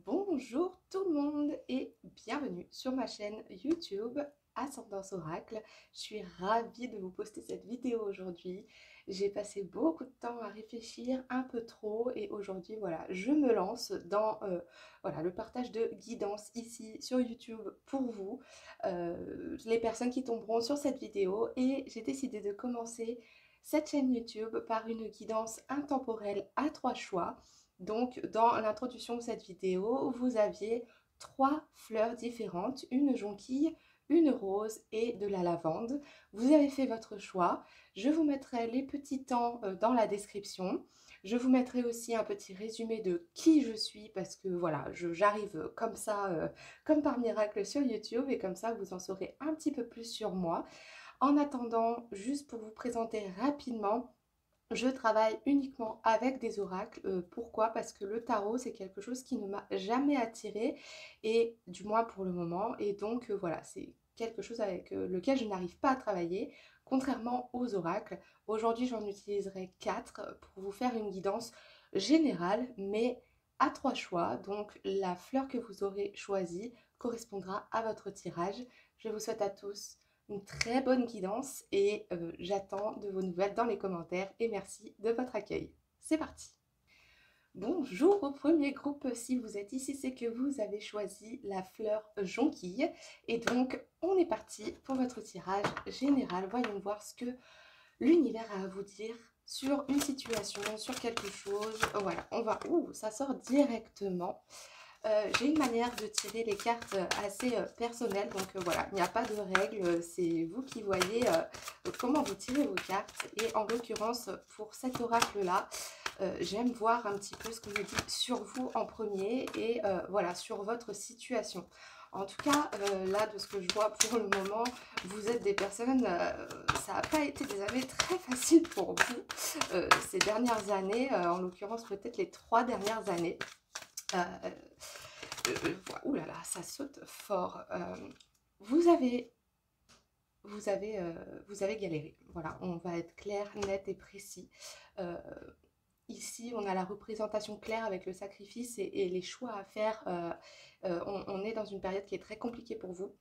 Bonjour tout le monde et bienvenue sur ma chaîne YouTube Ascendance Oracle. Je suis ravie de vous poster cette vidéo aujourd'hui. J'ai passé beaucoup de temps à réfléchir, un peu trop, et aujourd'hui voilà, je me lance dans voilà, le partage de guidance ici sur YouTube pour vous, les personnes qui tomberont sur cette vidéo, et j'ai décidé de commencer cette chaîne YouTube par une guidance intemporelle à 3 choix. Donc, dans l'introduction de cette vidéo, vous aviez 3 fleurs différentes, une jonquille, une rose et de la lavande. Vous avez fait votre choix. Je vous mettrai les petits temps dans la description. Je vous mettrai aussi un petit résumé de qui je suis parce que voilà, j'arrive comme ça, comme par miracle sur YouTube, et comme ça vous en saurez un petit peu plus sur moi. En attendant, juste pour vous présenter rapidement, je travaille uniquement avec des oracles. Pourquoi? Parce que le tarot, c'est quelque chose qui ne m'a jamais attirée, et du moins pour le moment. Et donc, voilà, c'est quelque chose avec lequel je n'arrive pas à travailler, contrairement aux oracles. Aujourd'hui, j'en utiliserai 4 pour vous faire une guidance générale, mais à 3 choix. Donc, la fleur que vous aurez choisie correspondra à votre tirage. Je vous souhaite à tous une très bonne guidance et j'attends de vos nouvelles dans les commentaires et merci de votre accueil. C'est parti! Bonjour au premier groupe, si vous êtes ici, c'est que vous avez choisi la fleur jonquille. Et donc, on est parti pour votre tirage général. Voyons voir ce que l'univers a à vous dire sur une situation, sur quelque chose. Voilà, on va... Ouh, ça sort directement. J'ai une manière de tirer les cartes assez personnelle, donc voilà, il n'y a pas de règle, c'est vous qui voyez comment vous tirez vos cartes. Et en l'occurrence, pour cet oracle-là, j'aime voir un petit peu ce que je dis sur vous en premier et voilà, sur votre situation. En tout cas, là, de ce que je vois pour le moment, vous êtes des personnes, ça n'a pas été des années très faciles pour vous ces dernières années, en l'occurrence peut-être les 3 dernières années. Ouh là là, ça saute fort. Vous avez, vous avez galéré. Voilà, on va être clair, net et précis. Euh, Ici, on a la représentation claire avec le sacrifice et les choix à faire. On est dans une période qui est très compliquée pour vous.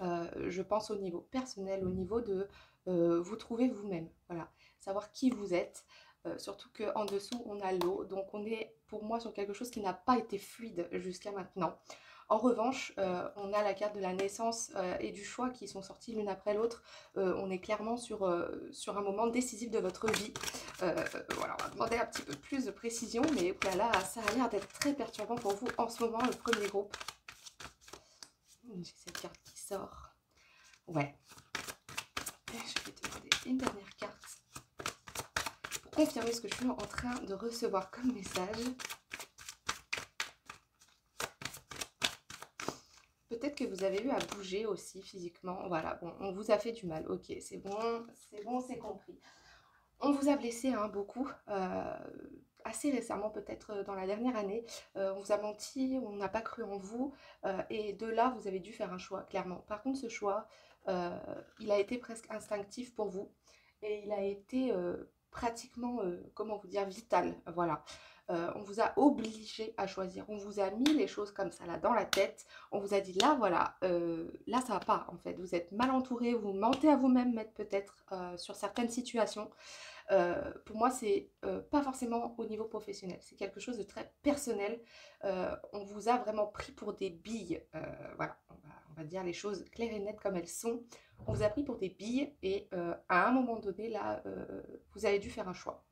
Je pense au niveau personnel, au niveau de vous trouver vous-même. Voilà, savoir qui vous êtes. Surtout qu'en dessous, on a l'eau. Donc, on est pour moi sur quelque chose qui n'a pas été fluide jusqu'à maintenant. En revanche, on a la carte de la naissance et du choix qui sont sortis l'une après l'autre. On est clairement sur un moment décisif de votre vie. Voilà, on va demander un petit peu plus de précision, mais voilà, ça a l'air d'être très perturbant pour vous en ce moment, le premier groupe. J'ai cette carte qui sort. Ouais. Je vais te demander une dernière carte pour confirmer ce que je suis en train de recevoir comme message. Peut-être que vous avez eu à bouger aussi physiquement. Voilà, bon, on vous a fait du mal. Ok, c'est bon, c'est compris. On vous a blessé hein, beaucoup, assez récemment, peut-être dans la dernière année. On vous a menti, on n'a pas cru en vous, et de là, vous avez dû faire un choix, clairement. Par contre, ce choix, il a été presque instinctif pour vous, et il a été pratiquement, comment vous dire, vital, voilà. On vous a obligé à choisir, on vous a mis les choses comme ça là dans la tête, on vous a dit là voilà, là ça va pas en fait, vous êtes mal entouré, vous mentez à vous-même peut-être sur certaines situations. Pour moi, c'est pas forcément au niveau professionnel, c'est quelque chose de très personnel. On vous a vraiment pris pour des billes. Voilà, on va dire les choses claires et nettes comme elles sont. On vous a pris pour des billes et à un moment donné, là, vous avez dû faire un choix.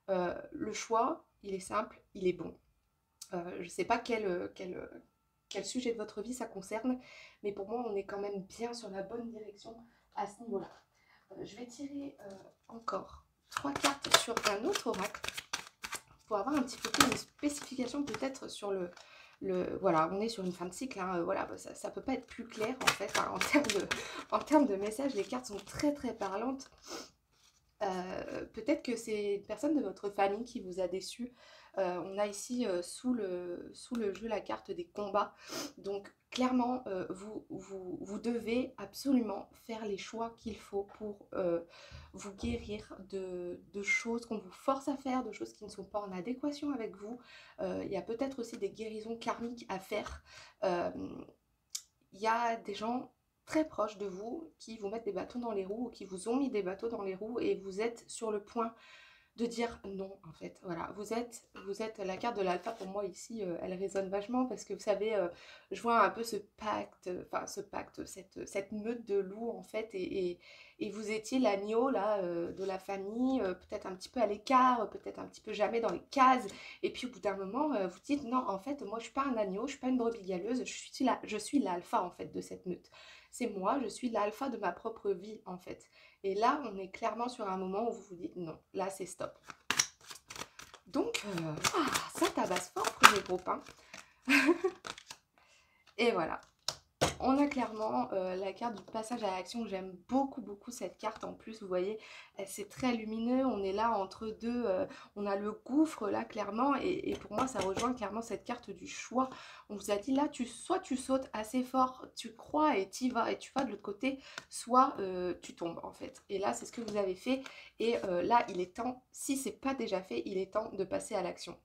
Le choix, il est simple, il est bon. Je ne sais pas quel sujet de votre vie ça concerne, mais pour moi, on est quand même bien sur la bonne direction à ce niveau-là. Je vais tirer encore 3 cartes sur un autre oracle pour avoir un petit peu plus de spécification peut-être sur voilà, on est sur une fin de cycle, hein, voilà, ça ne peut pas être plus clair en fait, hein, en termes de messages, les cartes sont très très parlantes. Peut-être que c'est une personne de votre famille qui vous a déçu. On a ici sous le jeu la carte des combats. Donc clairement, vous devez absolument faire les choix qu'il faut pour vous guérir de choses qu'on vous force à faire, de choses qui ne sont pas en adéquation avec vous. Il y a peut-être aussi des guérisons karmiques à faire. Euh, il y a des gens très proches de vous qui vous mettent des bâtons dans les roues ou qui vous ont mis des bâtons dans les roues et vous êtes sur le point de dire non en fait. Voilà, vous êtes la carte de l'alpha pour moi ici, elle résonne vachement parce que vous savez, je vois un peu ce pacte, enfin ce pacte, cette meute de loups en fait et vous étiez l'agneau là de la famille, peut-être un petit peu à l'écart, peut-être un petit peu jamais dans les cases et puis au bout d'un moment vous dites non en fait moi je suis pas un agneau, je suis pas une brebis galeuse, je suis l'alpha en fait de cette meute. C'est moi, je suis l'alpha de ma propre vie en fait. Et là, on est clairement sur un moment où vous vous dites non, là c'est stop. Donc, ça tabasse fort, premier groupe. Hein. Et voilà. On a clairement la carte du passage à l'action. J'aime beaucoup, beaucoup cette carte. En plus, vous voyez, c'est très lumineux. On est là entre deux. On a le gouffre, là, clairement. Et pour moi, ça rejoint clairement cette carte du choix. On vous a dit, là, soit tu sautes assez fort, tu crois et tu vas. Et tu vas de l'autre côté, soit tu tombes, en fait. Et là, c'est ce que vous avez fait. Et là, il est temps, si ce n'est pas déjà fait, il est temps de passer à l'action.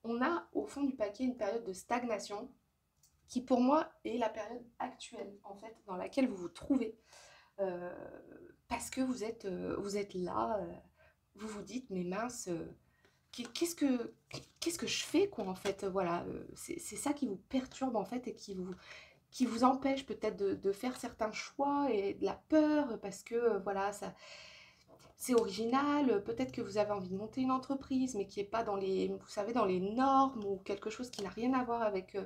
On a, au fond du paquet, une période de stagnation qui pour moi est la période actuelle en fait dans laquelle vous vous trouvez euh, parce que vous êtes là, vous vous dites mais mince, qu'est-ce que je fais quoi en fait, voilà, c'est ça qui vous perturbe en fait et qui vous empêche peut-être de faire certains choix et de la peur parce que voilà ça c'est original, peut-être que vous avez envie de monter une entreprise, mais qui n'est pas dans les, vous savez, dans les normes ou quelque chose qui n'a rien à voir avec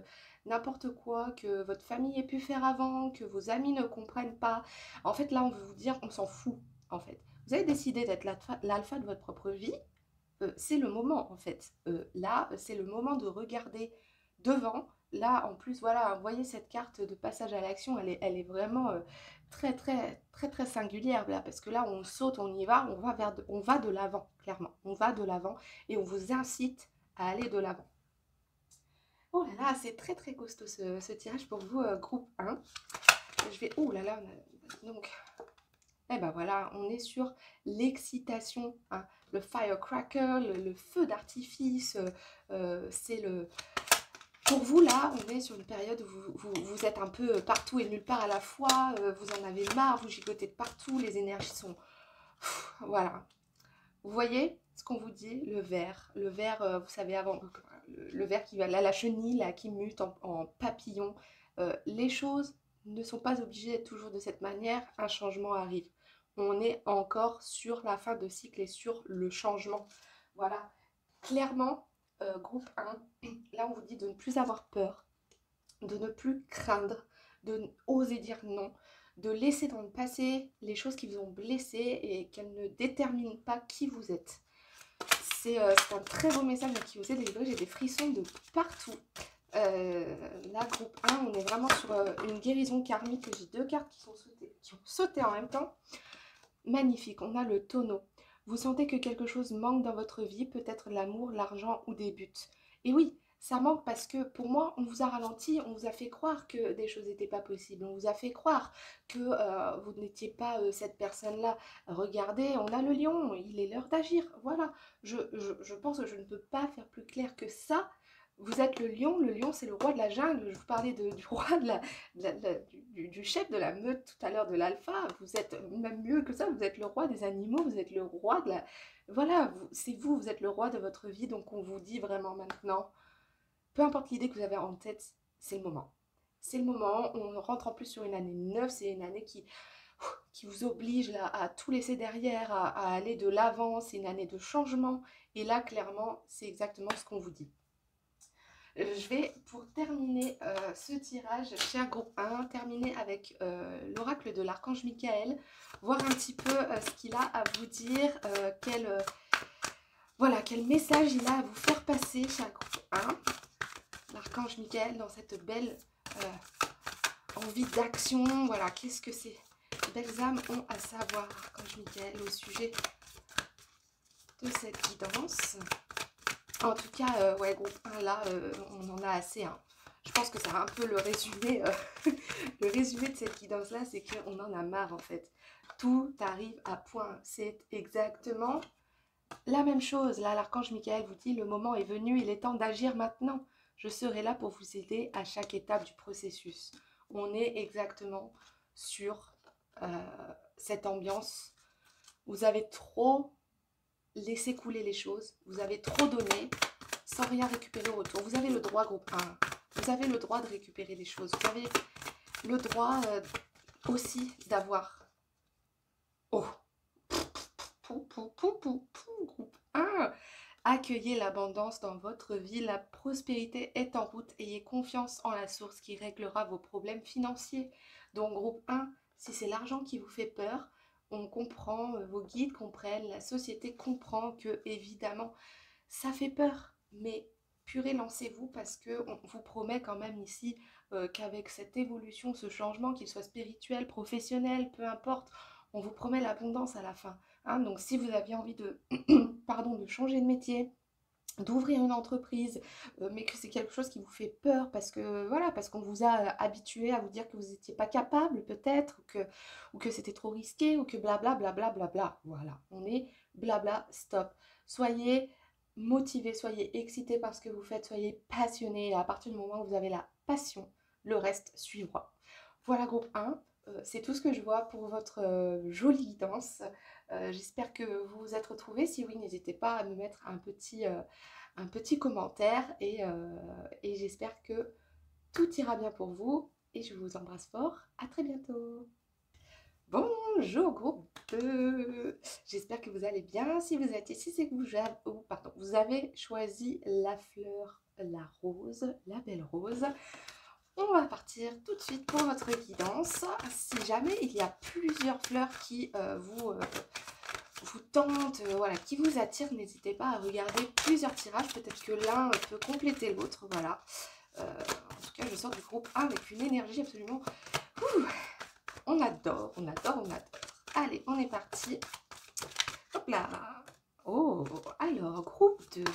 n'importe quoi que votre famille ait pu faire avant, que vos amis ne comprennent pas. En fait, là, on veut vous dire, on s'en fout, en fait. Vous avez décidé d'être l'alpha de votre propre vie, c'est le moment, en fait. Là, c'est le moment de regarder devant. Là, en plus, voilà, vous voyez cette carte de passage à l'action, elle est vraiment très singulière là, parce que là, on saute, on y va, on va de l'avant, clairement. On va de l'avant et on vous incite à aller de l'avant. Oh là là, c'est très costaud ce tirage pour vous, groupe 1. Je vais, oh là là, donc, eh ben voilà, on est sur l'excitation, hein, le firecracker, le feu d'artifice, c'est le, pour vous, là, on est sur une période où vous êtes un peu partout et nulle part à la fois, vous en avez marre, vous gigotez de partout, les énergies sont... Voilà. Vous voyez ce qu'on vous dit, le ver, vous savez, avant, le ver qui va là, la chenille, là, qui mute en papillon. Les choses ne sont pas obligées d'être toujours de cette manière, un changement arrive. On est encore sur la fin de cycle et sur le changement. Voilà. Clairement, groupe 1, là on vous dit de ne plus avoir peur, de ne plus craindre, de oser dire non, de laisser dans le passé les choses qui vous ont blessé et qu'elles ne déterminent pas qui vous êtes. C'est un très beau message qui vous est délivré, j'ai des frissons de partout. Là, groupe 1, on est vraiment sur une guérison karmique. J'ai deux cartes qui ont sauté en même temps. Magnifique, on a le tonneau. Vous sentez que quelque chose manque dans votre vie, peut-être l'amour, l'argent ou des buts. Et oui, ça manque parce que pour moi, on vous a ralenti, on vous a fait croire que des choses n'étaient pas possibles. On vous a fait croire que vous n'étiez pas cette personne-là. Regardez, on a le lion, il est l'heure d'agir. Voilà, je pense que je ne peux pas faire plus clair que ça. Vous êtes le lion c'est le roi de la jungle. Je vous parlais du roi du chef de la meute tout à l'heure de l'alpha. Vous êtes même mieux que ça, vous êtes le roi des animaux, vous êtes le roi de la... Voilà, c'est vous, vous êtes le roi de votre vie, donc on vous dit vraiment maintenant, peu importe l'idée que vous avez en tête, c'est le moment. C'est le moment, on rentre en plus sur une année neuve, c'est une année qui vous oblige là, à tout laisser derrière, à aller de l'avant, c'est une année de changement, et là clairement, c'est exactement ce qu'on vous dit. Je vais, pour terminer ce tirage, cher groupe 1, terminer avec l'oracle de l'archange Michael, voir un petit peu ce qu'il a à vous dire, voilà, quel message il a à vous faire passer, cher groupe 1. L'archange Michael dans cette belle envie d'action, voilà, qu'est-ce que c'est belles âmes ont à savoir, Archange Michael, au sujet de cette guidance. En tout cas, ouais, groupe 1, là, on en a assez, hein. Je pense que c'est un peu le résumé, le résumé de cette guidance-là, c'est qu'on en a marre, en fait. Tout arrive à point. C'est exactement la même chose. Là, l'archange Michael vous dit, le moment est venu, il est temps d'agir maintenant. Je serai là pour vous aider à chaque étape du processus. On est exactement sur cette ambiance. Vous avez trop laissé couler les choses, vous avez trop donné sans rien récupérer au retour. Vous avez le droit, groupe 1, vous avez le droit de récupérer des choses. Vous avez le droit aussi d'avoir... Oh, groupe 1, accueillez l'abondance dans votre vie, la prospérité est en route, ayez confiance en la source qui réglera vos problèmes financiers. Donc groupe 1, si c'est l'argent qui vous fait peur, on comprend, vos guides comprennent, la société comprend que évidemment ça fait peur, mais purée, lancez-vous parce qu'on vous promet quand même ici qu'avec cette évolution, ce changement, qu'il soit spirituel, professionnel, peu importe, on vous promet l'abondance à la fin. Hein. Donc si vous aviez envie de, pardon, de changer de métier, d'ouvrir une entreprise, mais que c'est quelque chose qui vous fait peur parce que voilà, parce qu'on vous a habitué à vous dire que vous n'étiez pas capable peut-être, ou que c'était trop risqué, ou que blabla, blabla, blabla. Voilà, on est blabla, stop. Soyez motivé, soyez excité par ce que vous faites, soyez passionné. Et à partir du moment où vous avez la passion, le reste suivra. Voilà, groupe 1. C'est tout ce que je vois pour votre jolie guidance. J'espère que vous vous êtes retrouvés. Si oui, n'hésitez pas à me mettre un petit commentaire et j'espère que tout ira bien pour vous. Et je vous embrasse fort. À très bientôt. Bonjour groupe 2. J'espère que vous allez bien. Si vous êtes ici, c'est que vous avez choisi la fleur, la rose, la belle rose. On va partir tout de suite pour votre guidance. Si jamais il y a plusieurs fleurs qui vous tentent, voilà, qui vous attirent, n'hésitez pas à regarder plusieurs tirages. Peut-être que l'un peut compléter l'autre. Voilà. En tout cas, je sors du groupe 1 avec une énergie absolument... on adore, on adore, on adore. Allez, on est parti. Hop là. Oh, alors, groupe 2.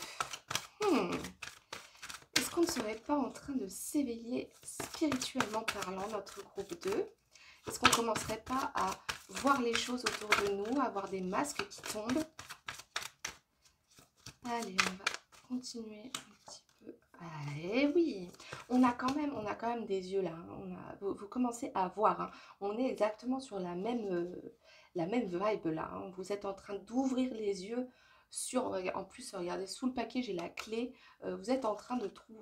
Est-ce qu'on ne serait pas en train de s'éveiller spirituellement parlant, notre groupe 2? Est-ce qu'on ne commencerait pas à voir les choses autour de nous, à voir des masques qui tombent? Allez, on va continuer un petit peu. Allez, oui, on a quand même des yeux là. Hein. Vous commencez à voir. Hein. On est exactement sur la même vibe là. Hein. Vous êtes en train d'ouvrir les yeux sur. En plus, regardez, sous le paquet, j'ai la clé. Vous êtes en train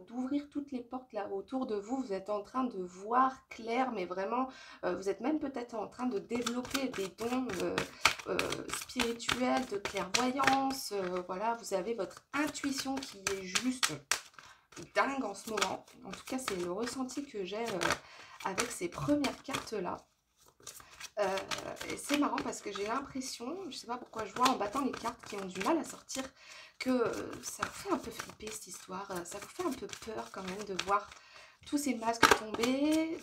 d'ouvrir toutes les portes là autour de vous. Vous êtes en train de voir clair, mais vraiment, vous êtes même peut-être en train de développer des dons spirituels, de clairvoyance. Voilà, vous avez votre intuition qui est juste dingue en ce moment. En tout cas, c'est le ressenti que j'ai avec ces premières cartes-là. Et c'est marrant parce que j'ai l'impression, je sais pas pourquoi je vois en battant les cartes qui ont du mal à sortir, que ça vous fait un peu flipper cette histoire. Ça vous fait un peu peur quand même de voir tous ces masques tomber,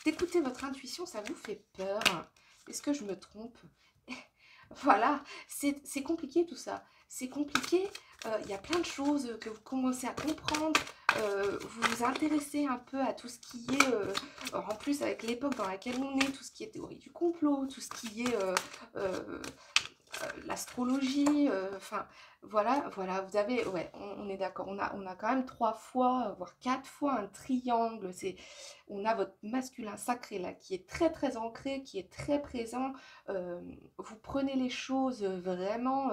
d'écouter votre intuition, ça vous fait peur. Est-ce que je me trompe? Voilà, c'est compliqué tout ça. C'est compliqué, il y a plein de choses que vous commencez à comprendre, vous vous intéressez un peu à tout ce qui est, en plus avec l'époque dans laquelle on est, tout ce qui est théorie du complot, tout ce qui est l'astrologie, enfin voilà, vous avez, ouais, on est d'accord, on a quand même 3 fois, voire 4 fois un triangle, on a votre masculin sacré là qui est très très ancré, qui est très présent, vous prenez les choses vraiment,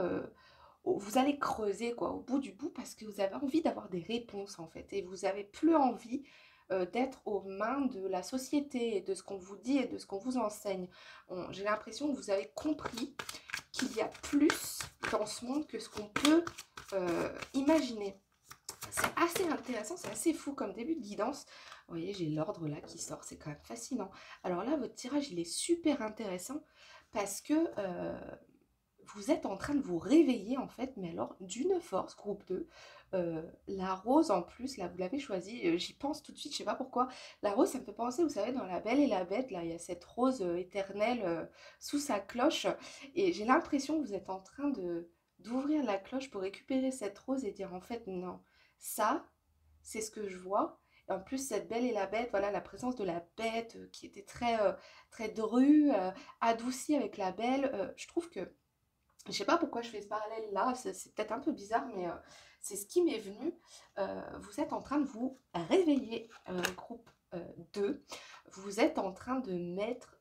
vous allez creuser quoi, au bout du bout parce que vous avez envie d'avoir des réponses en fait et vous n'avez plus envie d'être aux mains de la société et de ce qu'on vous dit et de ce qu'on vous enseigne. J'ai l'impression que vous avez compris qu'il y a plus dans ce monde que ce qu'on peut imaginer. C'est assez intéressant, c'est assez fou comme début de guidance. Vous voyez, j'ai l'ordre là qui sort, c'est quand même fascinant. Alors là, votre tirage, il est super intéressant parce que vous êtes en train de vous réveiller en fait, mais alors d'une force, groupe 2. La rose en plus, là vous l'avez choisie, j'y pense tout de suite, je sais pas pourquoi. La rose, ça me fait penser, vous savez, dans La Belle et la Bête, là il y a cette rose éternelle sous sa cloche. Et j'ai l'impression que vous êtes en train d'ouvrir la cloche pour récupérer cette rose et dire en fait non, ça, c'est ce que je vois. Et en plus, cette Belle et la Bête, voilà, la présence de la bête qui était très drue, adoucie avec la belle. Je trouve que je sais pas pourquoi je fais ce parallèle là, c'est peut-être un peu bizarre, mais c'est ce qui m'est venu. Vous êtes en train de vous réveiller, groupe 2. Vous êtes en train de mettre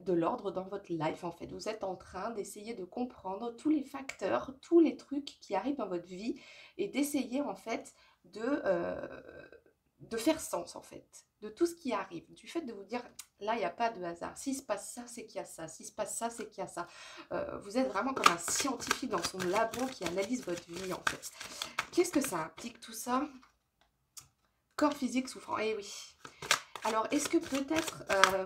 de l'ordre dans votre life en fait. Vous êtes en train d'essayer de comprendre tous les facteurs, tous les trucs qui arrivent dans votre vie et d'essayer en fait de faire sens en fait de tout ce qui arrive, du fait de vous dire là il n'y a pas de hasard, s'il se passe ça c'est qu'il y a ça, s'il se passe ça c'est qu'il y a ça. Vous êtes vraiment comme un scientifique dans son labo qui analyse votre vie en fait. Qu'est-ce que ça implique tout ça? Corps physique souffrant, eh oui. Alors est-ce que peut-être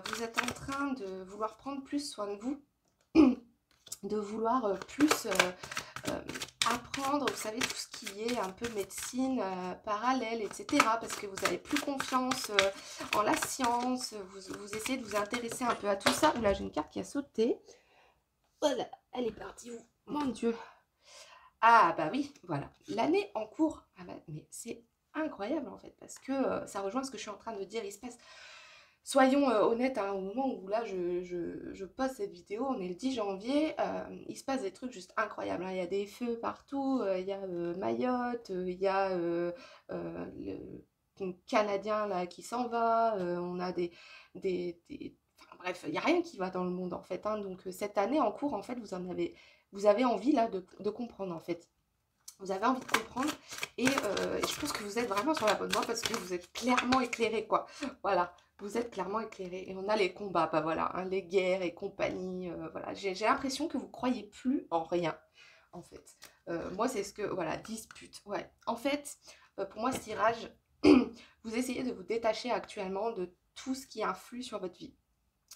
vous êtes en train de vouloir prendre plus soin de vous, de vouloir plus apprendre, vous savez, tout ce qui est un peu médecine parallèle, etc. Parce que vous n'avez plus confiance en la science, vous essayez de vous intéresser un peu à tout ça. Oula, j'ai une carte qui a sauté. Voilà, elle est partie où? Mon Dieu. Ah bah oui, voilà. L'année en cours, ah bah, mais c'est incroyable en fait, parce que ça rejoint ce que je suis en train de dire. Il se passe, soyons honnêtes, hein, au moment où là je poste cette vidéo, on est le 10 janvier, il se passe des trucs juste incroyables, hein. Il y a des feux partout, il y a Mayotte, il y a le Canadien là qui s'en va, on a enfin, bref, il n'y a rien qui va dans le monde en fait, hein. Donc cette année en cours, en fait, vous avez envie là de comprendre en fait. Vous avez envie de comprendre et je pense que vous êtes vraiment sur la bonne voie parce que vous êtes clairement éclairé quoi. Voilà, vous êtes clairement éclairé et on a les combats, bah voilà, hein, les guerres et compagnie. Voilà, j'ai l'impression que vous croyez plus en rien en fait. Moi c'est ce que, voilà, dispute, ouais. En fait, pour moi ce tirage, vous essayez de vous détacher actuellement de tout ce qui influe sur votre vie.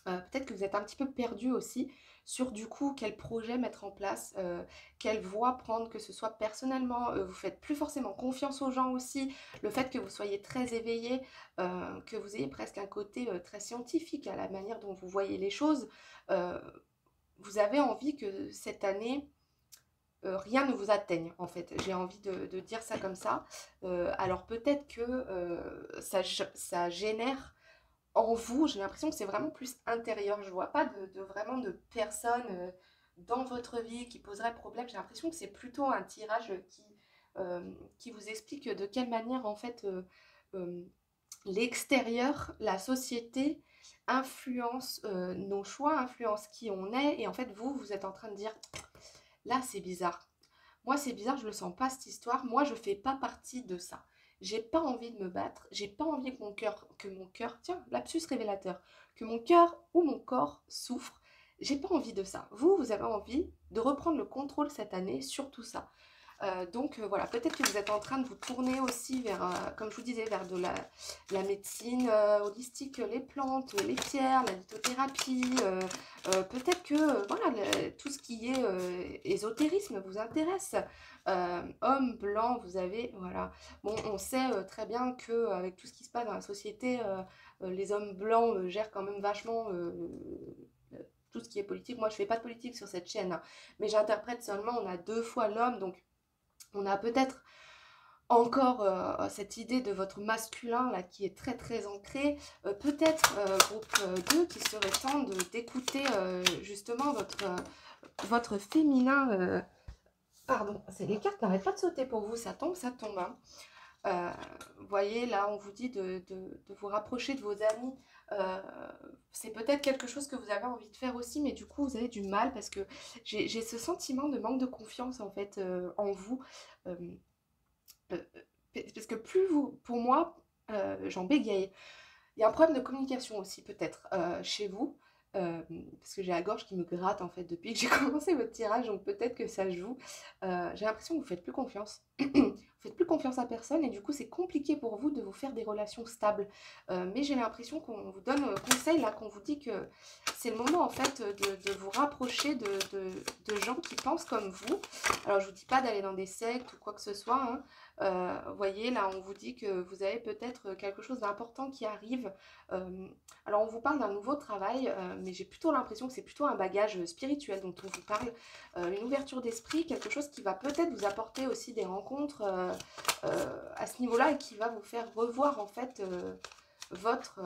Peut-être que vous êtes un petit peu perdu aussi sur du coup quel projet mettre en place, quelle voie prendre, que ce soit personnellement, vous faites plus forcément confiance aux gens aussi, le fait que vous soyez très éveillé, que vous ayez presque un côté très scientifique à la manière dont vous voyez les choses, euh, vous avez envie que cette année, rien ne vous atteigne en fait. J'ai envie de dire ça comme ça. Alors peut-être que ça génère en vous, j'ai l'impression que c'est vraiment plus intérieur. Je vois pas vraiment de personnes dans votre vie qui poseraient problème. J'ai l'impression que c'est plutôt un tirage qui vous explique de quelle manière en fait euh, l'extérieur, la société influence nos choix, influence qui on est. Et en fait, vous êtes en train de dire, là c'est bizarre. Moi c'est bizarre, je le sens pas cette histoire. Moi je fais pas partie de ça. J'ai pas envie de me battre, j'ai pas envie que mon cœur, tiens, lapsus révélateur, que mon cœur ou mon corps souffre. J'ai pas envie de ça. Vous avez envie de reprendre le contrôle cette année sur tout ça. Donc voilà, peut-être que vous êtes en train de vous tourner aussi vers, comme je vous disais, vers de la médecine holistique, les plantes, les pierres, la lithothérapie. Peut-être que voilà, tout ce qui est ésotérisme vous intéresse. Homme blanc, vous avez, voilà. Bon, on sait très bien que avec tout ce qui se passe dans la société, les hommes blancs gèrent quand même vachement tout ce qui est politique. Moi, je fais pas de politique sur cette chaîne, hein, mais j'interprète seulement, on a deux fois l'homme, donc on a peut-être encore cette idée de votre masculin là qui est très très ancrée. Peut-être groupe 2 qui serait temps d'écouter justement votre féminin. Pardon, c'est les cartes n'arrêtent pas de sauter pour vous, ça tombe. Hein. Vous voyez, là, on vous dit de vous rapprocher de vos amis. C'est peut-être quelque chose que vous avez envie de faire aussi, mais du coup, vous avez du mal parce que j'ai ce sentiment de manque de confiance, en fait, en vous. Euh, euh, Parce que plus vous, pour moi, j'en bégaye. Il y a un problème de communication aussi, peut-être, chez vous. Parce que j'ai la gorge qui me gratte, en fait, depuis que j'ai commencé votre tirage, donc peut-être que ça joue. J'ai l'impression que vous faites plus confiance. Vous faites plus confiance à personne et du coup c'est compliqué pour vous de vous faire des relations stables. Mais j'ai l'impression qu'on vous donne conseil là, qu'on vous dit que c'est le moment en fait de vous rapprocher de gens qui pensent comme vous. Alors je vous dis pas d'aller dans des sectes ou quoi que ce soit, hein. Vous voyez, là on vous dit que vous avez peut-être quelque chose d'important qui arrive. Euh, alors on vous parle d'un nouveau travail, mais j'ai plutôt l'impression que c'est plutôt un bagage spirituel dont on vous parle, une ouverture d'esprit, quelque chose qui va peut-être vous apporter aussi des rencontres à ce niveau-là et qui va vous faire revoir en fait votre,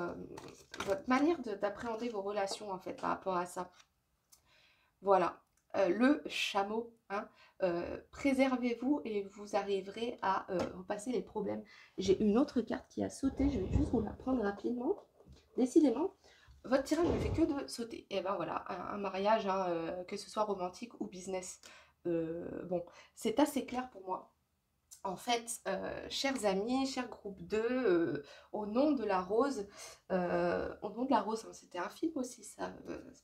votre manière d'appréhender vos relations en fait par rapport à ça. Voilà. Le chameau, hein, préservez-vous et vous arriverez à repasser les problèmes. J'ai une autre carte qui a sauté, je vais juste vous la prendre rapidement. Décidément, votre tirage ne fait que de sauter. Et ben voilà, un mariage, hein, que ce soit romantique ou business. Bon, c'est assez clair pour moi. En fait, chers amis, chers groupe 2, au nom de la rose, au nom de la rose, hein, c'était un film aussi, ça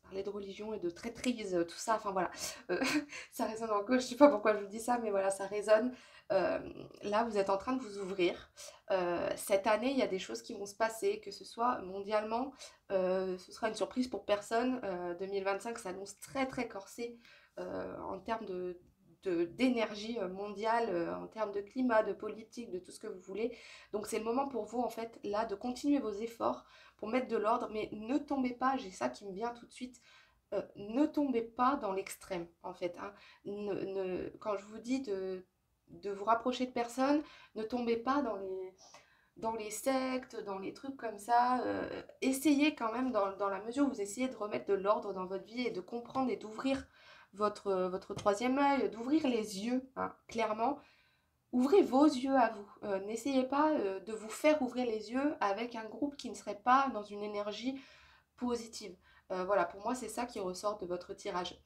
parlait de religion et de traîtrise, tout ça, enfin voilà, euh, ça résonne encore, je sais pas pourquoi je vous dis ça, mais voilà, ça résonne. Euh, Là, vous êtes en train de vous ouvrir. Cette année, il y a des choses qui vont se passer, que ce soit mondialement, ce sera une surprise pour personne. 2025 s'annonce très très corsé en termes d'énergie mondiale, en termes de climat, de politique, de tout ce que vous voulez. Donc c'est le moment pour vous, en fait, là, de continuer vos efforts pour mettre de l'ordre, mais ne tombez pas, j'ai ça qui me vient tout de suite, ne tombez pas dans l'extrême, en fait, hein. Quand je vous dis de vous rapprocher de personnes, ne tombez pas dans les sectes, dans les trucs comme ça. Essayez quand même, dans la mesure où vous essayez de remettre de l'ordre dans votre vie et de comprendre et d'ouvrir votre troisième œil, d'ouvrir les yeux, hein, clairement. Ouvrez vos yeux à vous. N'essayez pas de vous faire ouvrir les yeux avec un groupe qui ne serait pas dans une énergie positive. Voilà, pour moi, c'est ça qui ressort de votre tirage.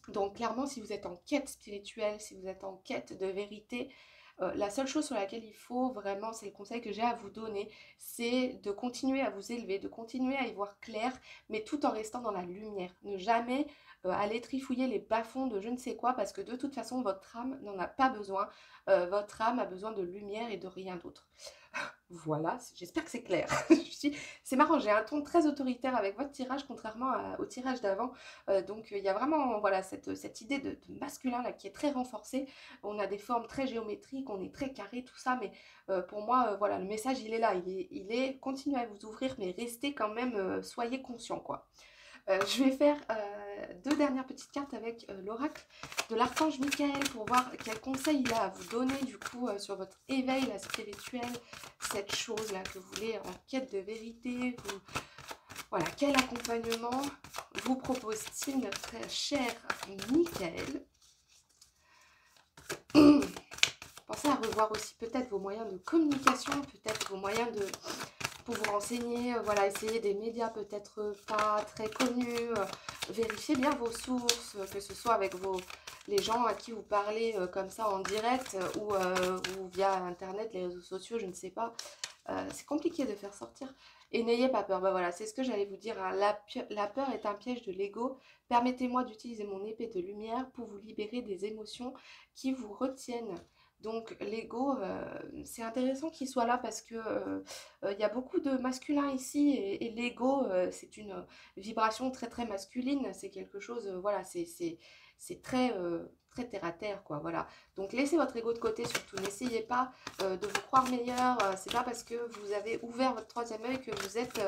Donc clairement, si vous êtes en quête spirituelle, si vous êtes en quête de vérité, la seule chose sur laquelle il faut vraiment, c'est le conseil que j'ai à vous donner, c'est de continuer à vous élever, de continuer à y voir clair, mais tout en restant dans la lumière. Ne jamais aller trifouiller les bas-fonds de je ne sais quoi, parce que de toute façon, votre âme n'en a pas besoin. Votre âme a besoin de lumière et de rien d'autre. Voilà, j'espère que c'est clair. C'est marrant, j'ai un ton très autoritaire avec votre tirage, contrairement au tirage d'avant. Donc il y a vraiment voilà, cette idée de masculin là, qui est très renforcée. On a des formes très géométriques, on est très carré, tout ça. Mais pour moi, voilà, le message, il est là. Il est continuez à vous ouvrir, mais restez quand même, soyez conscient, quoi. Je vais faire deux dernières petites cartes avec l'oracle de l'archange Michael pour voir quel conseil il a à vous donner du coup sur votre éveil la spirituel, cette chose là que vous voulez en quête de vérité. Voilà, quel accompagnement vous propose-t-il notre très cher Michael? Pensez à revoir aussi peut-être vos moyens de communication, peut-être vos moyens de pour vous renseigner, voilà, essayez des médias peut-être pas très connus, vérifiez bien vos sources, que ce soit avec les gens à qui vous parlez comme ça en direct ou via internet, les réseaux sociaux, je ne sais pas. C'est compliqué de faire sortir. Et n'ayez pas peur, bah voilà, c'est ce que j'allais vous dire, hein. La peur est un piège de l'ego. Permettez-moi d'utiliser mon épée de lumière pour vous libérer des émotions qui vous retiennent. Donc l'ego, c'est intéressant qu'il soit là parce que il y a beaucoup de masculin ici et l'ego, c'est une vibration très très masculine. C'est quelque chose, voilà, c'est très, très terre à terre, quoi. Voilà. Donc laissez votre ego de côté, surtout. N'essayez pas de vous croire meilleur. C'est pas parce que vous avez ouvert votre troisième œil que vous êtes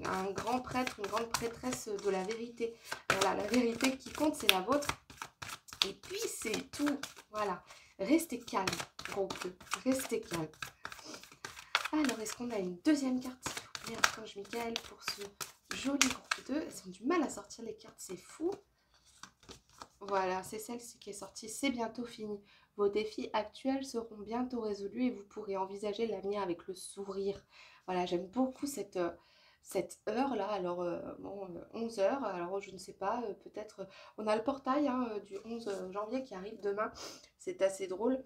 un grand prêtre, une grande prêtresse de la vérité. Voilà, la vérité qui compte, c'est la vôtre. Et puis c'est tout. Voilà. Restez calme, groupe 2. Restez calme. Alors, est-ce qu'on a une deuxième carte, s'il vous plaît, Archange Michael, pour ce joli groupe 2? Elles ont du mal à sortir les cartes, c'est fou. Voilà, c'est celle-ci qui est sortie. C'est bientôt fini. Vos défis actuels seront bientôt résolus et vous pourrez envisager l'avenir avec le sourire. Voilà, j'aime beaucoup cette heure-là. Alors, bon, 11 heures. Alors, je ne sais pas, peut-être... on a le portail hein, du 11 janvier qui arrive demain. C'est assez drôle.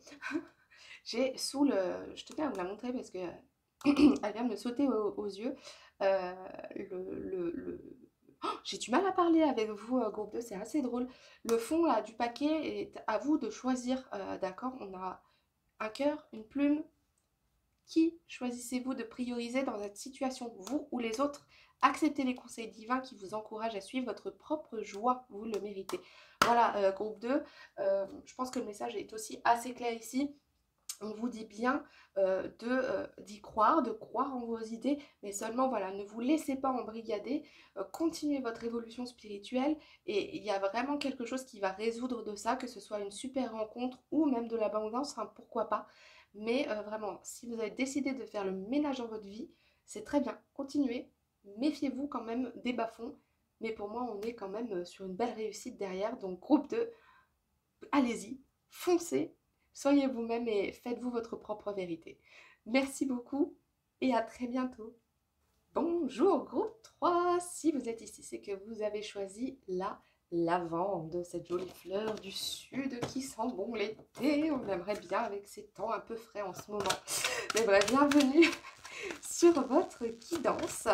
J'ai sous le... Je tenais à vous la montrer parce que elle vient de me sauter aux yeux. Euh, J'ai du mal à parler avec vous, groupe 2, c'est assez drôle. Le fond là, du paquet est à vous de choisir, d'accord? On a un cœur, une plume? Qui choisissez-vous de prioriser dans cette situation, vous ou les autres? Acceptez les conseils divins qui vous encouragent à suivre votre propre joie, vous le méritez. Voilà, groupe 2, je pense que le message est aussi assez clair ici. On vous dit bien d'y croire, de croire en vos idées, mais seulement, voilà, ne vous laissez pas embrigader, continuez votre évolution spirituelle et il y a vraiment quelque chose qui va résoudre de ça, que ce soit une super rencontre ou même de l'abondance, hein, pourquoi pas. Mais vraiment, si vous avez décidé de faire le ménage dans votre vie, c'est très bien, continuez, méfiez-vous quand même des bas-fonds, mais pour moi, on est quand même sur une belle réussite derrière, donc groupe 2, allez-y, foncez, soyez vous-même et faites-vous votre propre vérité. Merci beaucoup et à très bientôt. Bonjour groupe 3, si vous êtes ici, c'est que vous avez choisi la lavande, cette jolie fleur du sud qui sent bon l'été. On aimerait bien avec ces temps un peu frais en ce moment. Mais bref, bienvenue sur votre guidance.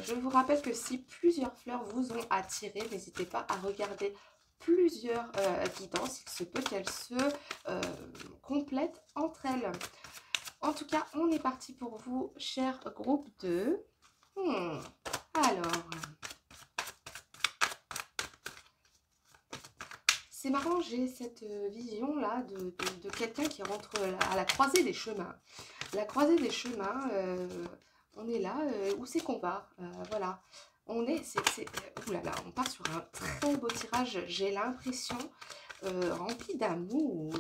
Je vous rappelle que si plusieurs fleurs vous ont attiré, n'hésitez pas à regarder plusieurs guidances. Il se peut qu'elles se complètent entre elles. En tout cas, on est parti pour vous, cher groupe 2. Alors, c'est marrant, j'ai cette vision-là de quelqu'un qui rentre à la croisée des chemins. La croisée des chemins, on est là, où c'est qu'on va? Voilà, on est, oulala, on part sur un très beau tirage, j'ai l'impression, rempli d'amour.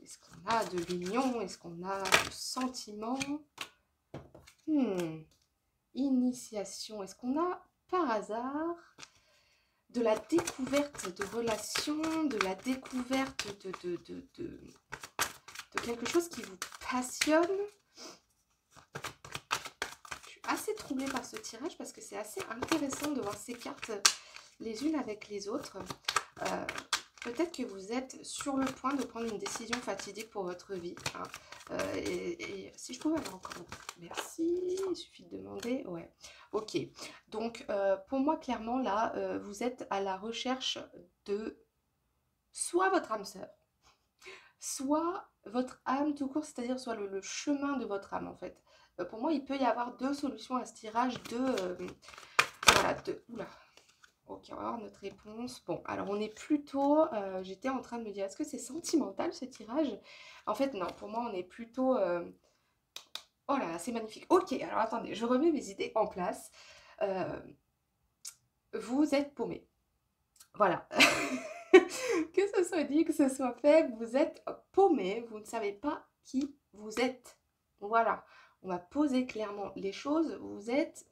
Est-ce qu'on a de l'union? Est-ce qu'on a du sentiment? Initiation. Est-ce qu'on a par hasard de la découverte de relations, de la découverte de quelque chose qui vous passionne? Je suis assez troublée par ce tirage parce que c'est assez intéressant de voir ces cartes les unes avec les autres. Peut-être que vous êtes sur le point de prendre une décision fatidique pour votre vie. Hein. Et si je pouvais avoir encore... Merci, il suffit de demander. Ouais, ok. Donc, pour moi, clairement, là, vous êtes à la recherche de soit votre âme sœur, soit votre âme tout court, c'est-à-dire soit le chemin de votre âme, en fait. Pour moi, il peut y avoir deux solutions à ce tirage, voilà, oula. Ok, on va voir notre réponse. Bon, alors on est plutôt... J'étais en train de me dire, est-ce que c'est sentimental ce tirage? En fait, non, pour moi, on est plutôt... Oh là là, c'est magnifique. Ok, alors attendez, je remets mes idées en place. Vous êtes paumé. Voilà. Que ce soit dit, que ce soit fait, vous êtes paumé. Vous ne savez pas qui vous êtes. Voilà. On va poser clairement les choses. Vous êtes...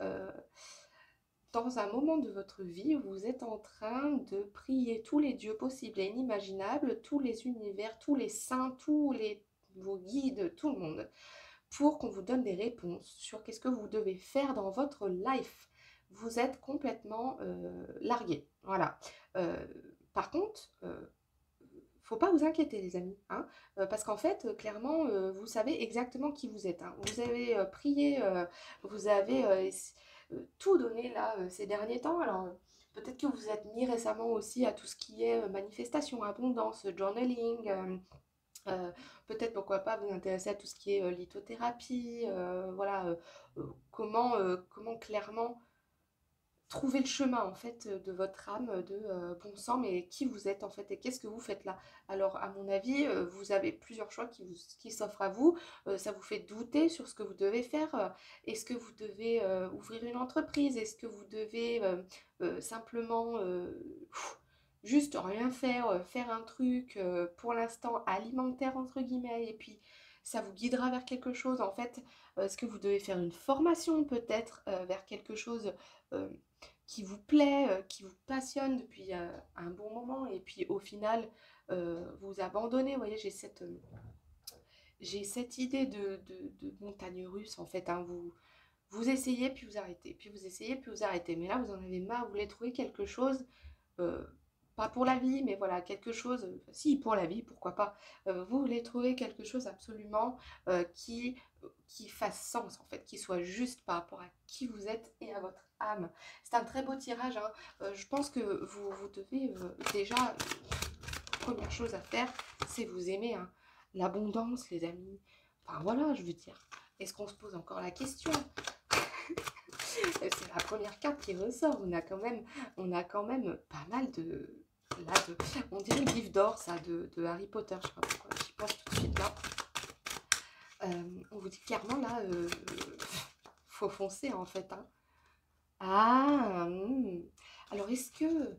dans un moment de votre vie où vous êtes en train de prier tous les dieux possibles et inimaginables, tous les univers, tous les saints, vos guides, tout le monde, pour qu'on vous donne des réponses sur qu'est-ce que vous devez faire dans votre life. Vous êtes complètement largué. Voilà. Par contre, faut pas vous inquiéter les amis, hein, parce qu'en fait, clairement, vous savez exactement qui vous êtes. Hein. Vous avez prié, vous avez tout donné là ces derniers temps. Alors, peut-être que vous êtes mis récemment aussi à tout ce qui est manifestation, abondance, journaling. Peut-être pourquoi pas vous intéresser à tout ce qui est lithothérapie. Voilà, comment clairement trouver le chemin en fait de votre âme, de bon sang, mais qui vous êtes en fait et qu'est-ce que vous faites là? Alors à mon avis, vous avez plusieurs choix qui s'offrent à vous, ça vous fait douter sur ce que vous devez faire. Est-ce que vous devez ouvrir une entreprise? Est-ce que vous devez simplement juste rien faire, faire un truc pour l'instant alimentaire entre guillemets et puis ça vous guidera vers quelque chose en fait? Est-ce que vous devez faire une formation peut-être vers quelque chose qui vous plaît, qui vous passionne depuis un bon moment et puis au final vous abandonnez? Vous voyez, j'ai cette idée de montagne russe en fait, hein. Vous essayez puis vous arrêtez, puis vous essayez puis vous arrêtez, mais là vous en avez marre, vous voulez trouver quelque chose, euh, pas pour la vie, mais voilà, quelque chose, si pour la vie, pourquoi pas, vous voulez trouver quelque chose absolument qui fasse sens en fait, qui soit juste par rapport à qui vous êtes et à votre âme. C'est un très beau tirage, hein. Je pense que vous devez déjà première chose à faire, c'est vous aimer, hein. L'abondance, les amis. Enfin voilà, je veux dire. Est-ce qu'on se pose encore la question? C'est la première carte qui ressort. On a quand même pas mal de... Là, on dirait le livre d'or, ça, de Harry Potter. Je sais pas pourquoi, j'y pense tout de suite là. On vous dit clairement là, faut foncer en fait, hein. Ah, alors est-ce que...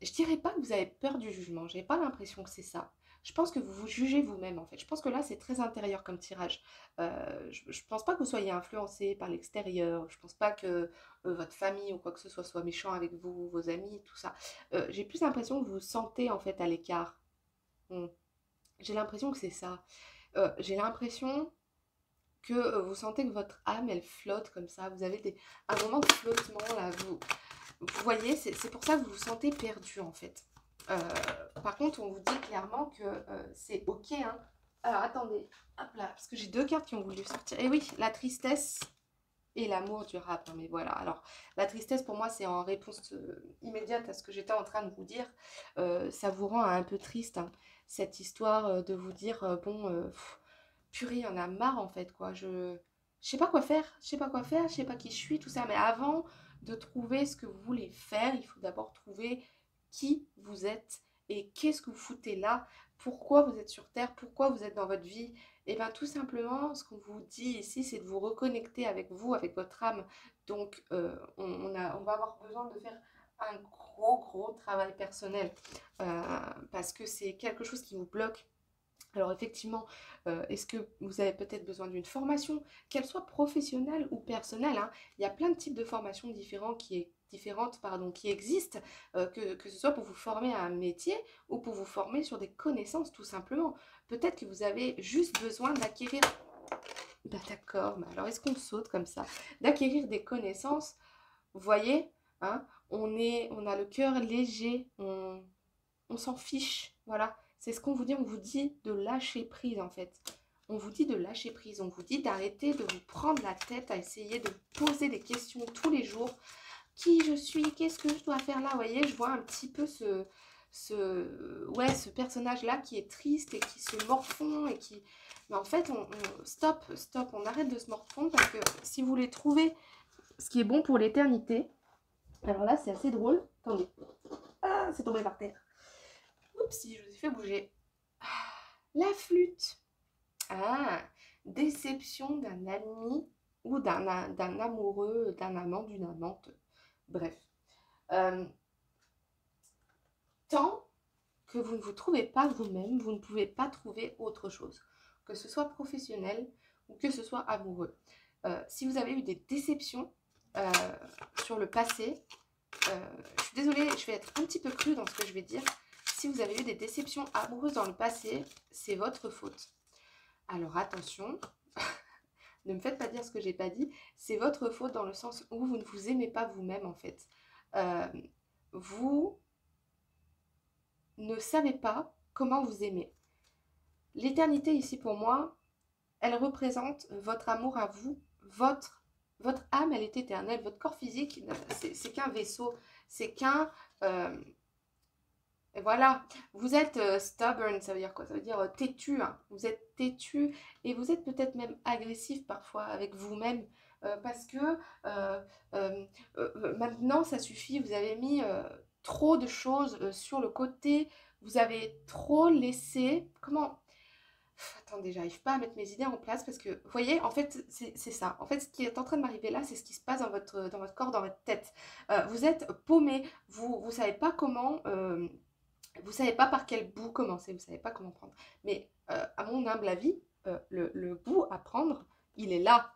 Je dirais pas que vous avez peur du jugement, j'ai pas l'impression que c'est ça. Je pense que vous vous jugez vous-même en fait. Je pense que là c'est très intérieur comme tirage. Je pense pas que vous soyez influencé par l'extérieur. Je pense pas que votre famille ou quoi que ce soit méchant avec vous, vos amis, tout ça. J'ai plus l'impression que vous vous sentez en fait à l'écart. Hmm. J'ai l'impression que c'est ça. J'ai l'impression que vous sentez que votre âme elle flotte comme ça. Vous avez un moment de flottement là. Vous voyez, c'est pour ça que vous vous sentez perdu en fait. Euh, Par contre, on vous dit clairement que c'est ok, hein. Alors attendez, hop là, parce que j'ai deux cartes qui ont voulu sortir. Et oui, la tristesse et l'amour durable. Non, mais voilà, alors la tristesse pour moi c'est en réponse immédiate à ce que j'étais en train de vous dire. Ça vous rend un peu triste, hein, cette histoire de vous dire, bon, purée, il y en a marre en fait, quoi. Je sais pas quoi faire, je sais pas quoi faire, je sais pas qui je suis, tout ça. Mais avant de trouver ce que vous voulez faire, il faut d'abord trouver qui vous êtes et qu'est-ce que vous foutez là, pourquoi vous êtes sur Terre, pourquoi vous êtes dans votre vie. Et bien tout simplement, ce qu'on vous dit ici, c'est de vous reconnecter avec vous, avec votre âme. Donc on va avoir besoin de faire un gros travail personnel parce que c'est quelque chose qui vous bloque. Alors effectivement, est-ce que vous avez peut-être besoin d'une formation, qu'elle soit professionnelle ou personnelle, hein. Il y a plein de types de formations différentes qui existent, que ce soit pour vous former à un métier ou pour vous former sur des connaissances tout simplement. Peut-être que vous avez juste besoin d'acquérir... Bah d'accord, mais alors est-ce qu'on saute comme ça? D'acquérir des connaissances, vous voyez, hein, on a le cœur léger, on s'en fiche, voilà. C'est ce qu'on vous dit, on vous dit de lâcher prise en fait. On vous dit de lâcher prise, on vous dit d'arrêter de vous prendre la tête à essayer de poser des questions tous les jours. Qui je suis? Qu'est-ce que je dois faire là? Vous voyez, je vois un petit peu ce personnage-là qui est triste et qui se morfond et qui... Mais en fait, stop, on arrête de se morfondre parce que si vous voulez trouver ce qui est bon pour l'éternité, alors là, c'est assez drôle. Attendez. Ah, c'est tombé par terre. Oups, si je vous ai fait bouger. La flûte. Ah, déception d'un ami ou d'un amoureux, d'un amant, d'une amante. Bref. Euh, Tant que vous ne vous trouvez pas vous-même, vous ne pouvez pas trouver autre chose. Que ce soit professionnel ou que ce soit amoureux. Si vous avez eu des déceptions euh, sur le passé, je suis désolée, je vais être un petit peu crue dans ce que je vais dire. Si vous avez eu des déceptions amoureuses dans le passé, c'est votre faute. Alors attention, ne me faites pas dire ce que j'ai pas dit. C'est votre faute dans le sens où vous ne vous aimez pas vous-même en fait. Euh, vous ne savez pas comment vous aimer. L'éternité ici pour moi, elle représente votre amour à vous, votre âme, elle est éternelle. Votre corps physique, c'est qu'un vaisseau, c'est qu'un... et voilà, vous êtes stubborn, ça veut dire quoi? Ça veut dire têtu, hein. Vous êtes têtu et vous êtes peut-être même agressif parfois avec vous-même parce que euh, euh, maintenant ça suffit, vous avez mis trop de choses sur le côté, vous avez trop laissé... Comment... Attendez, j'arrive pas à mettre mes idées en place parce que, vous voyez, en fait, c'est ça. En fait, ce qui est en train de m'arriver là, c'est ce qui se passe dans votre corps, dans votre tête. Vous êtes paumé, vous savez pas comment... vous savez pas par quel bout commencer, vous savez pas comment prendre. Mais à mon humble avis, le bout à prendre, il est là.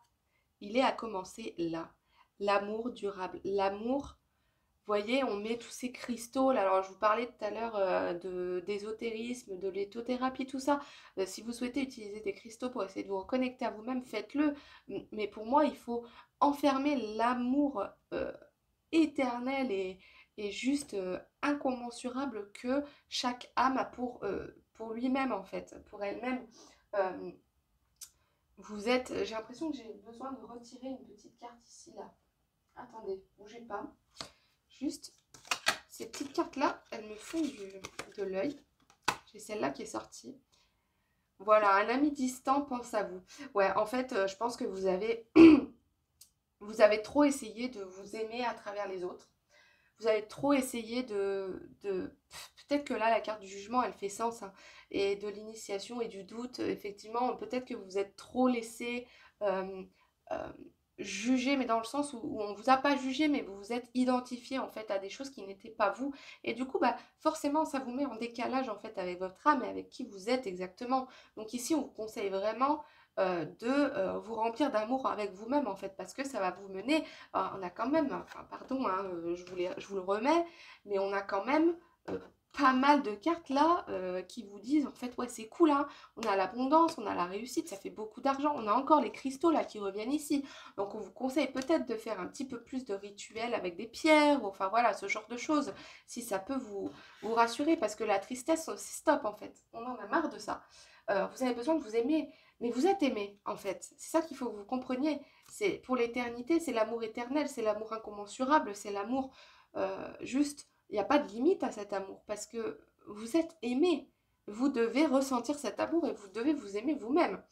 Il est à commencer là. L'amour durable. L'amour, vous voyez, on met tous ces cristaux là. Alors, je vous parlais tout à l'heure d'ésotérisme, de lithothérapie, tout ça. Si vous souhaitez utiliser des cristaux pour essayer de vous reconnecter à vous-même, faites-le. Mais pour moi, il faut enfermer l'amour éternel et juste incommensurable que chaque âme a pour lui-même en fait, pour elle-même. Euh, Vous êtes, j'ai l'impression que j'ai besoin de retirer une petite carte ici là. Attendez, bougez pas. Juste, Ces petites cartes-là, elles me font de l'œil. J'ai celle-là qui est sortie. Voilà, un ami distant pense à vous. Ouais, en fait, je pense que vous avez, vous avez trop essayé de vous aimer à travers les autres. Vous avez trop essayé peut-être que là, la carte du jugement, elle fait sens, hein, et de l'initiation et du doute, effectivement, peut-être que vous êtes trop laissé euh, euh, juger, mais dans le sens où on ne vous a pas jugé, mais vous vous êtes identifié, en fait, à des choses qui n'étaient pas vous. Et du coup, bah, forcément, ça vous met en décalage, en fait, avec votre âme et avec qui vous êtes exactement. Donc ici, on vous conseille vraiment de vous remplir d'amour avec vous-même, en fait, parce que ça va vous mener. On a quand même, enfin pardon, hein, je vous le remets, mais on a quand même euh, pas mal de cartes là qui vous disent en fait ouais c'est cool, hein, on a l'abondance, on a la réussite, ça fait beaucoup d'argent, on a encore les cristaux là qui reviennent ici. Donc on vous conseille peut-être de faire un petit peu plus de rituels avec des pierres, ou, enfin voilà, ce genre de choses, si ça peut vous rassurer, parce que la tristesse, c'est stop en fait, on en a marre de ça. Vous avez besoin de vous aimer, mais vous êtes aimé en fait, c'est ça qu'il faut que vous compreniez. C'est pour l'éternité, c'est l'amour éternel, c'est l'amour incommensurable, c'est l'amour juste. Il n'y a pas de limite à cet amour parce que vous êtes aimé. Vous devez ressentir cet amour et vous devez vous aimer vous-même.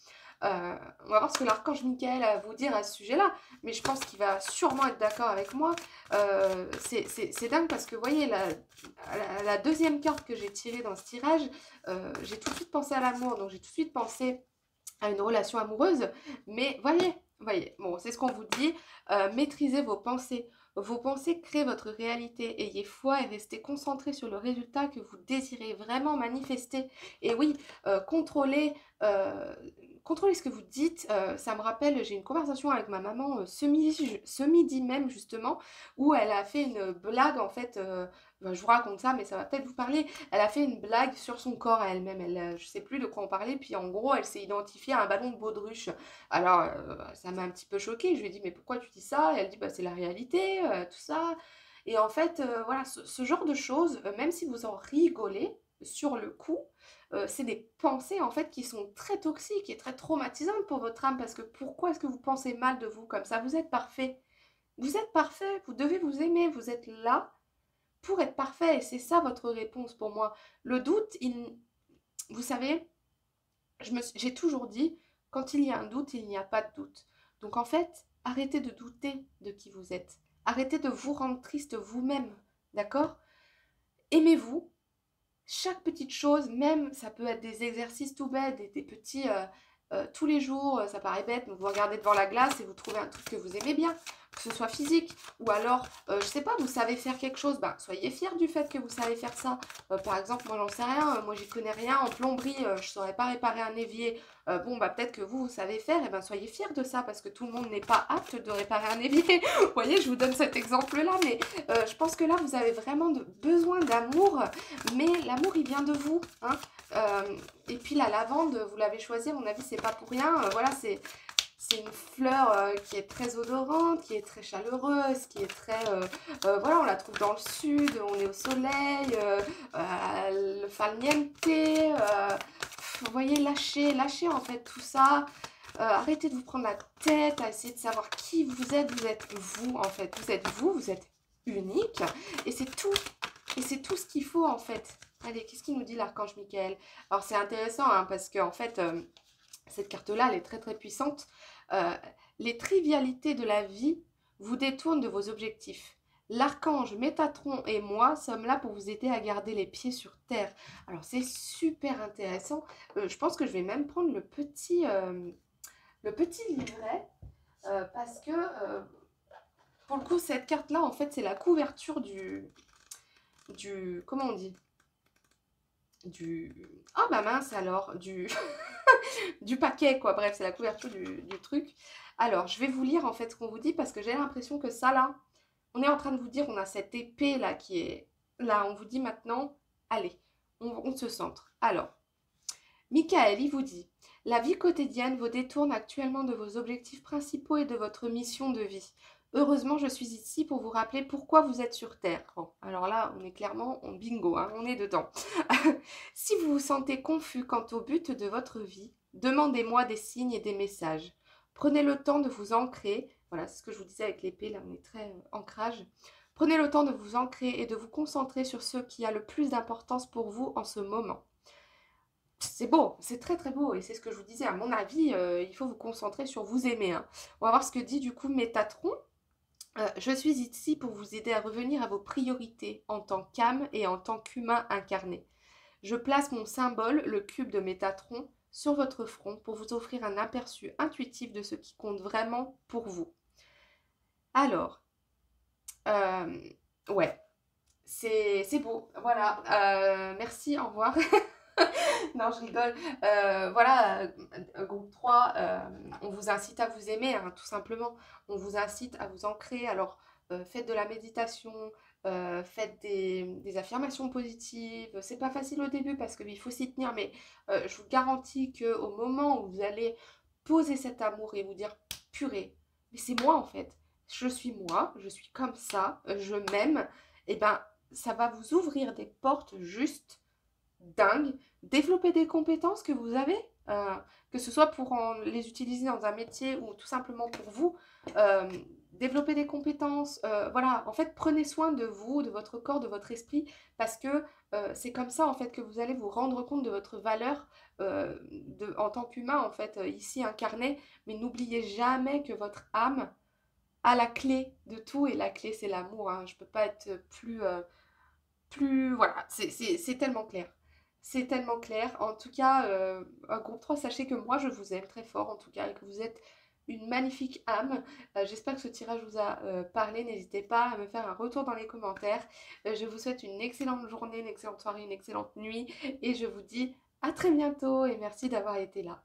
On va voir ce que l'archange Michael a à vous dire à ce sujet-là, mais je pense qu'il va sûrement être d'accord avec moi. C'est dingue parce que, vous voyez, la deuxième carte que j'ai tirée dans ce tirage, j'ai tout de suite pensé à l'amour, donc j'ai tout de suite pensé à une relation amoureuse, mais voyez, bon, c'est ce qu'on vous dit, maîtrisez vos pensées. Vos pensées créent votre réalité. Ayez foi et restez concentré sur le résultat que vous désirez vraiment manifester. Et oui, contrôlez, contrôlez ce que vous dites. Ça me rappelle, j'ai une conversation avec ma maman ce midi même, justement, où elle a fait une blague, en fait. Ben, je vous raconte ça, mais ça va peut-être vous parler. Elle a fait une blague sur son corps à elle-même. Je sais plus de quoi on parlait. Puis en gros, elle s'est identifiée à un ballon de baudruche. Alors, ça m'a un petit peu choquée. Je lui ai dit, mais pourquoi tu dis ça? Et elle dit, bah, c'est la réalité, tout ça. Et en fait, voilà, ce genre de choses, même si vous en rigolez sur le coup, c'est des pensées en fait qui sont très toxiques et très traumatisantes pour votre âme. Parce que pourquoi est-ce que vous pensez mal de vous comme ça? Vous êtes parfait. Vous êtes parfait. Vous devez vous aimer. Vous êtes là pour être parfait. Et c'est ça votre réponse pour moi. Le doute, vous savez, j'ai toujours dit, quand il y a un doute, il n'y a pas de doute. Donc en fait, arrêtez de douter de qui vous êtes. Arrêtez de vous rendre triste vous-même. D'accord? Aimez-vous. Chaque petite chose, même ça peut être des exercices tout bêtes, des petits tous les jours, ça paraît bête, mais vous regardez devant la glace et vous trouvez un truc que vous aimez bien, que ce soit physique, ou alors, je sais pas, vous savez faire quelque chose, ben, soyez fiers du fait que vous savez faire ça. Par exemple, moi j'en sais rien, moi j'y connais rien en plomberie, je saurais pas réparer un évier. Bon, bah peut-être que vous savez faire, et ben soyez fiers de ça, parce que tout le monde n'est pas apte de réparer un évier. Vous voyez, je vous donne cet exemple-là, mais je pense que là, vous avez vraiment besoin d'amour, mais l'amour, il vient de vous, hein. Et puis la lavande, vous l'avez choisie, à mon avis, c'est pas pour rien. Voilà, c'est une fleur qui est très odorante, qui est très chaleureuse, qui est très... voilà, on la trouve dans le sud, on est au soleil, le farniente. Vous voyez, lâchez en fait tout ça. Arrêtez de vous prendre la tête à essayer de savoir qui vous êtes. Vous êtes vous, en fait. Vous êtes unique. Et c'est tout. Et c'est tout ce qu'il faut, en fait. Allez, qu'est-ce qu'il nous dit l'archange Michael? Alors, c'est intéressant, hein, parce qu'en fait, cette carte-là, elle est très, très puissante. Euh, les trivialités de la vie vous détournent de vos objectifs. L'archange Métatron et moi sommes là pour vous aider à garder les pieds sur terre. Alors, c'est super intéressant. Je pense que je vais même prendre le petit livret, parce que, pour le coup, cette carte-là, en fait, c'est la couverture comment on dit? Oh bah mince alors, du paquet quoi, bref, c'est la couverture du truc. Alors, je vais vous lire en fait ce qu'on vous dit parce que j'ai l'impression que ça là, on est en train de vous dire, on a cette épée là qui est là, on vous dit maintenant, allez, on se centre. Alors, Michael, il vous dit, la vie quotidienne vous détourne actuellement de vos objectifs principaux et de votre mission de vie. Heureusement, je suis ici pour vous rappeler pourquoi vous êtes sur Terre. Bon, alors là, on est clairement en bingo, hein, on est dedans. Si vous vous sentez confus quant au but de votre vie, demandez-moi des signes et des messages. Prenez le temps de vous ancrer. Voilà, c'est ce que je vous disais avec l'épée, là, on est très ancrage. Prenez le temps de vous ancrer et de vous concentrer sur ce qui a le plus d'importance pour vous en ce moment. C'est beau, c'est très très beau et c'est ce que je vous disais, à mon avis, il faut vous concentrer sur vous aimer, hein. On va voir ce que dit du coup Métatron. Je suis ici pour vous aider à revenir à vos priorités en tant qu'âme et en tant qu'humain incarné. Je place mon symbole, le cube de Métatron, sur votre front pour vous offrir un aperçu intuitif de ce qui compte vraiment pour vous. Alors, euh, ouais, c'est beau, voilà. Merci, au revoir. Non, je rigole. Voilà, groupe 3, on vous incite à vous aimer, hein, tout simplement. On vous incite à vous ancrer. Alors, faites de la méditation, faites des affirmations positives. C'est pas facile au début parce qu'il faut s'y tenir, mais je vous garantis qu'au moment où vous allez poser cet amour et vous dire, purée, mais c'est moi en fait. Je suis moi, je suis comme ça, je m'aime, et ben ça va vous ouvrir des portes juste dingue, développer des compétences que vous avez, que ce soit pour les utiliser dans un métier ou tout simplement pour vous, euh, développer des compétences, voilà, en fait prenez soin de vous, de votre corps, de votre esprit, parce que c'est comme ça en fait que vous allez vous rendre compte de votre valeur en tant qu'humain en fait, ici incarné, mais n'oubliez jamais que votre âme a la clé de tout et la clé c'est l'amour, hein. Je peux pas être plus voilà, c'est tellement clair. C'est tellement clair. En tout cas, groupe 3 sachez que moi, je vous aime très fort, en tout cas, et que vous êtes une magnifique âme. J'espère que ce tirage vous a parlé. N'hésitez pas à me faire un retour dans les commentaires. Je vous souhaite une excellente journée, une excellente soirée, une excellente nuit. Et je vous dis à très bientôt et merci d'avoir été là.